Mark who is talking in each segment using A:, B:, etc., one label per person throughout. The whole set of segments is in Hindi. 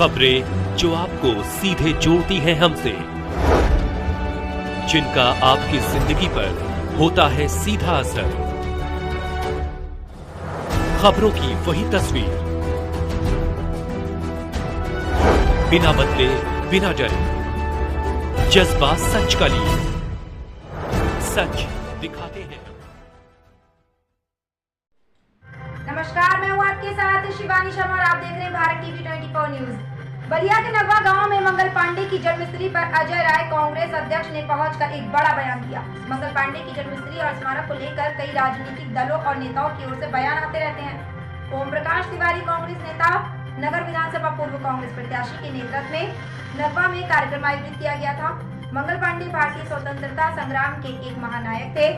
A: खबरें जो आपको सीधे जोड़ती हैं हमसे, जिनका आपकी जिंदगी पर होता है सीधा असर। खबरों की वही तस्वीर, बिना बदले बिना डरे, जज्बा सच का लिए, सच दिखाते हैं।
B: नमस्कार, मैं हूं आपके साथ शिवानी शर्मा और आप देख रहे हैं भारत टीवी 24 न्यूज। बलिया के नगवा गांव में मंगल पांडे की जन्मस्थली पर अजय राय कांग्रेस अध्यक्ष ने पहुंचकर एक बड़ा बयान दिया। मंगल पांडे की जन्मस्थली और स्मारक को लेकर कई राजनीतिक दलों और नेताओं की ओर से बयान आते रहते हैं। ओम प्रकाश तिवारी कांग्रेस नेता, नगर विधानसभा पूर्व कांग्रेस प्रत्याशी के नेतृत्व में नगवा में कार्यक्रम आयोजित किया गया था। मंगल पांडे भारतीय स्वतंत्रता संग्राम के एक महानायक थे,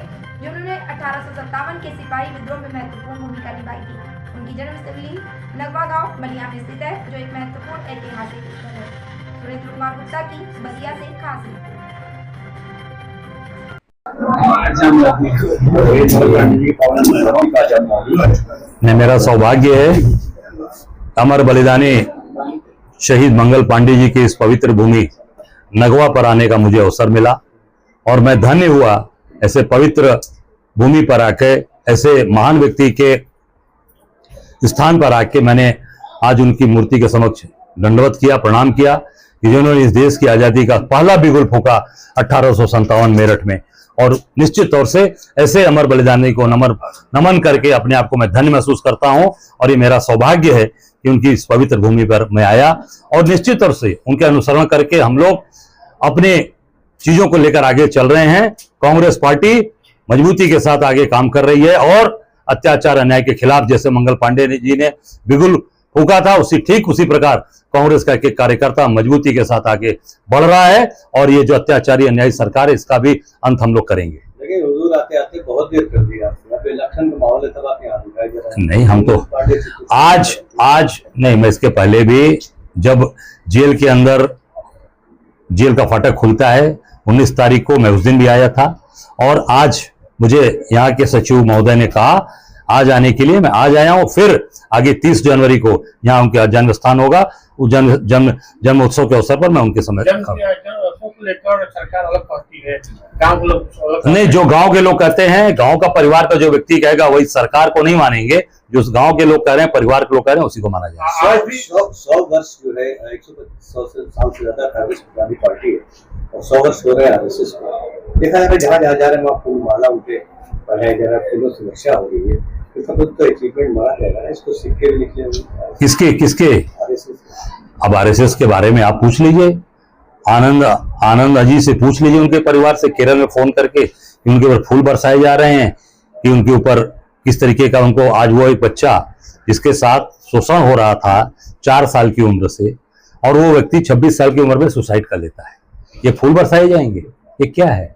B: जिन्होंने 1857 के सिपाही विद्रोह में महत्वपूर्ण भूमिका निभाई थी। उनकी जन्मस्थली नगवा गांव बलिया में स्थित है, जो एक महत्वपूर्ण ऐतिहासिक स्थल है। सुरेंद्र कुमार गुप्ता की बलिया से खास
C: रिपोर्ट। मेरा सौभाग्य है अमर बलिदानी शहीद मंगल पांडे जी की इस पवित्र भूमि नगवा पर आने का मुझे अवसर मिला और मैं धन्य हुआ ऐसे पवित्र भूमि पर आके, ऐसे महान व्यक्ति के स्थान पर आके मैंने आज उनकी मूर्ति के समक्ष दंडवत किया, प्रणाम किया कि जिन्होंने इस देश की आजादी का पहला बिगुल फूंका 1857 मेरठ में। और निश्चित तौर से ऐसे अमर बलिदानी को नमन करके अपने आप को मैं धन्य महसूस करता हूं और ये मेरा सौभाग्य है कि उनकी इस पवित्र भूमि पर मैं आया और निश्चित तौर से उनके अनुसरण करके हम लोग अपने चीजों को लेकर आगे चल रहे हैं। कांग्रेस पार्टी मजबूती के साथ आगे काम कर रही है और अत्याचार अन्याय के खिलाफ जैसे मंगल पांडे जी ने बिगुल फूंका था, ठीक उसी प्रकार कांग्रेस का एक कार्यकर्ता मजबूती के साथ आगे बढ़ रहा है और ये जो अत्याचारी अन्यायी सरकार है इसका भी अंत हम लोग करेंगे।
D: लेकिन हुजूर आते आते बहुत देर कर दिया, इलेक्शन का माहौल है तब आप यहाँ दिखाई दे रहा है।
C: नहीं, हम तो आज नहीं, मैं इसके पहले भी जब जेल के अंदर जेल का फाटक खुलता है 19 तारीख को, मैं उस दिन भी आया था और आज मुझे यहाँ के सचिव महोदय ने कहा आज आने के लिए, मैं आज आया हूँ। फिर आगे 30 जनवरी को यहाँ उनके जन्म स्थान होगा, उस जन्म उत्सव के अवसर पर मैं उनके समय
E: सरकार अलग पार्टी है, गांव के लोग
C: नहीं, जो गांव के लोग कहते हैं, गांव का परिवार का जो व्यक्ति कहेगा वही सरकार को नहीं मानेंगे। जो उस गांव के लोग कह रहे हैं, परिवार के लोग कह रहे हैं, उसी को माना जाए।
D: 100 वर्ष जो है 100 साल से ज्यादा कांग्रेस पार्टी है और 100 वर्ष हो रहे हैं आरएसएस को। देखा जाए जहाँ जहाँ जा रहे हैं वहाँ फूल माला उठे पढ़ाए जा रहा है, फूलों से वर्षा हो रही है। तो अचीवमेंट माना जा रहा है, इसको सिक्के निकले किसके अब आरएसएस के बारे में आप पूछ लीजिए, आनंद अजी से पूछ लीजिए, उनके परिवार से केरल में फोन करके कि उनके ऊपर फूल बरसाए जा रहे हैं, कि उनके ऊपर किस तरीके का उनको आज वो एक बच्चा जिसके साथ शोषण हो रहा था 4 साल की उम्र से और वो व्यक्ति 26 साल की उम्र में सुसाइड कर लेता है, ये फूल बरसाए जाएंगे? ये क्या है?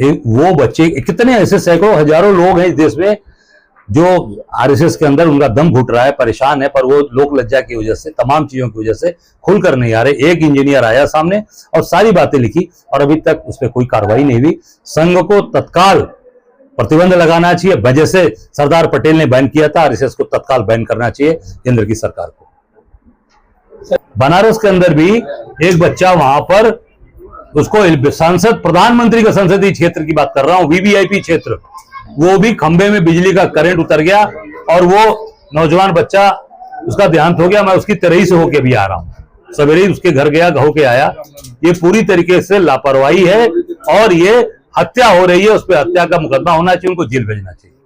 D: वो बच्चे, कितने ऐसे सैकड़ों हजारों लोग हैं इस देश में जो आरएसएस के अंदर उनका दम घुट रहा है, परेशान है, पर वो लोक लज्जा की वजह से, तमाम चीजों की वजह से खुलकर नहीं आ रहे। एक इंजीनियर आया सामने और सारी बातें लिखी और अभी तक उस पर कोई कार्रवाई नहीं हुई। संघ को तत्काल प्रतिबंध लगाना चाहिए, जैसे सरदार पटेल ने बैन किया था, आरएसएस को तत्काल बैन करना चाहिए केंद्र की सरकार को। बनारस के अंदर भी एक बच्चा वहां पर, उसको सांसद, प्रधानमंत्री के संसदीय क्षेत्र की बात कर रहा हूं, वीवीआईपी क्षेत्र, वो भी खंबे में बिजली का करंट उतर गया और वो नौजवान बच्चा, उसका देहांत हो गया। मैं उसकी तरह से होके भी आ रहा हूं, सवेरे ही उसके घर गया, होके आया। ये पूरी तरीके से लापरवाही है और ये हत्या हो रही है, उस पर हत्या का मुकदमा होना चाहिए, उनको जेल भेजना चाहिए।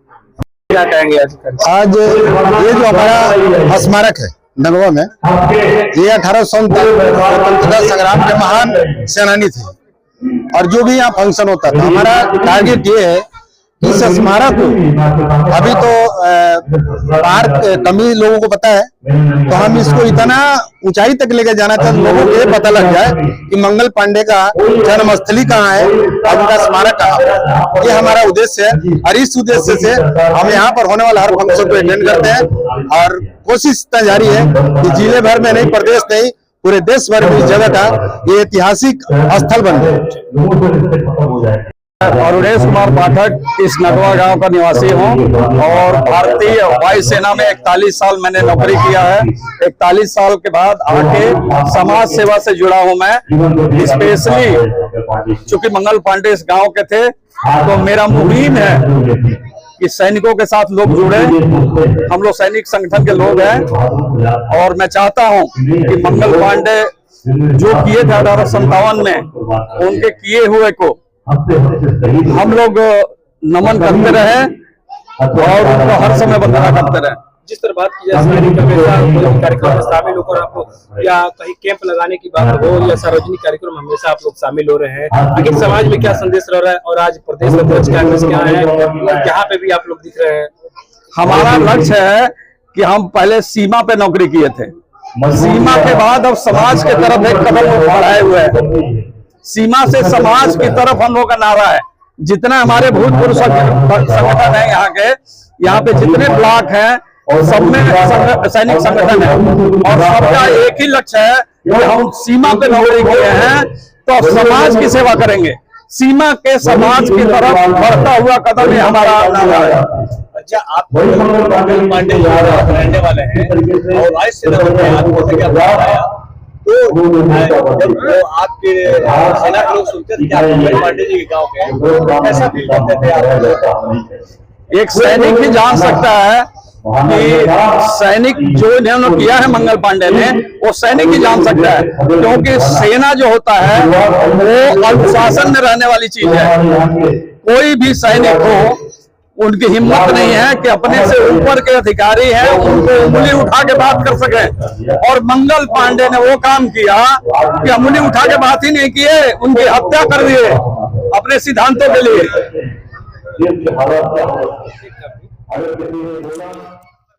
E: क्या कहेंगे
F: आज ये जो हमारा स्मारक है नगवा में, ये 1857 संग्राम के महान सेनानी थे और जो भी यहाँ फंक्शन होता था, हमारा टारगेट ये है कि इस स्मारक को, अभी तो बाहर कमी लोगों को पता है, तो हम इसको इतना ऊंचाई तक लेकर जाना चाहते हैं, लोगों को ये पता लग जाए कि मंगल पांडे का जन्मस्थली कहाँ है और उनका स्मारक कहाँ है। ये हमारा उद्देश्य है और इस उद्देश्य से हम यहाँ पर होने वाला हर फंक्शन को अटेंड करते हैं और कोशिश इतना जारी है कि जिले भर में नहीं, प्रदेश नहीं, पूरे देश भर में इस जगह का ये ऐतिहासिक स्थल बन जाए। अरुणेश कुमार पाठक इस नगवा गांव का निवासी हूं और भारतीय वायुसेना में 41 साल मैंने नौकरी किया है। 41 साल के बाद आके समाज सेवा से जुड़ा हूं मैं। स्पेशली चूंकि मंगल पांडे इस गांव के थे तो मेरा मुहिम है कि सैनिकों के साथ लोग जुड़े। हम लोग सैनिक संगठन के लोग हैं और मैं चाहता हूं कि मंगल पांडे जो किए थे 1857 में, उनके किए हुए को हम लोग नमन करते रहे और उनको हर समय वंदना करते रहे।
E: जिस तरह बात की जाए सैनिक हमेशा कार्यक्रम में शामिल होकर आप लोग या कहीं कैंप लगाने की बात हो या सार्वजनिक कार्यक्रम हमेशा आप लोग शामिल हो रहे हैं, आखिर समाज में क्या संदेश रह रहा है और आज प्रदेश अध्यक्ष क्या है यहाँ पे भी आप लोग दिख रहे हैं।
F: हमारा लक्ष्य है कि हम पहले सीमा पे नौकरी किए थे, सीमा के बाद अब समाज के तरफ एक कदम बढ़ाए हुए हैं। सीमा से समाज की तरफ हम लोग का नारा है। जितने हमारे भूतपूर्व संगठन है यहाँ पे जितने ब्लॉक हैं सब में सैनिक संगठन है और सबका एक ही लक्ष्य है कि हम सीमा पे नौकरी किए हैं तो समाज की सेवा करेंगे। सीमा के समाज की तरफ बढ़ता हुआ कदम ही हमारा नारा है।
D: अच्छा, आप मंगल पांडे रहने वाले हैं और वायुसेना में आपको क्या आया तो जब वो आपके सेना के लोग सुनते थे कि आप मंगल पांडे जी के गाँव के, कैसा फील करते थे आप?
F: एक सैनिक ही जान सकता है कि सैनिक जो इन्होंने किया है मंगल पांडे ने, वो सैनिक ही जान सकता है, क्योंकि सेना जो होता है वो अनुशासन में रहने वाली चीज है। कोई भी सैनिक हो, उनकी हिम्मत नहीं है कि अपने से ऊपर के अधिकारी हैं उनको उंगली उठा के बात कर सके। और मंगल पांडे ने वो काम किया कि उंगली उठा के बात ही नहीं किए, उनकी हत्या कर दिए अपने सिद्धांतों के लिए।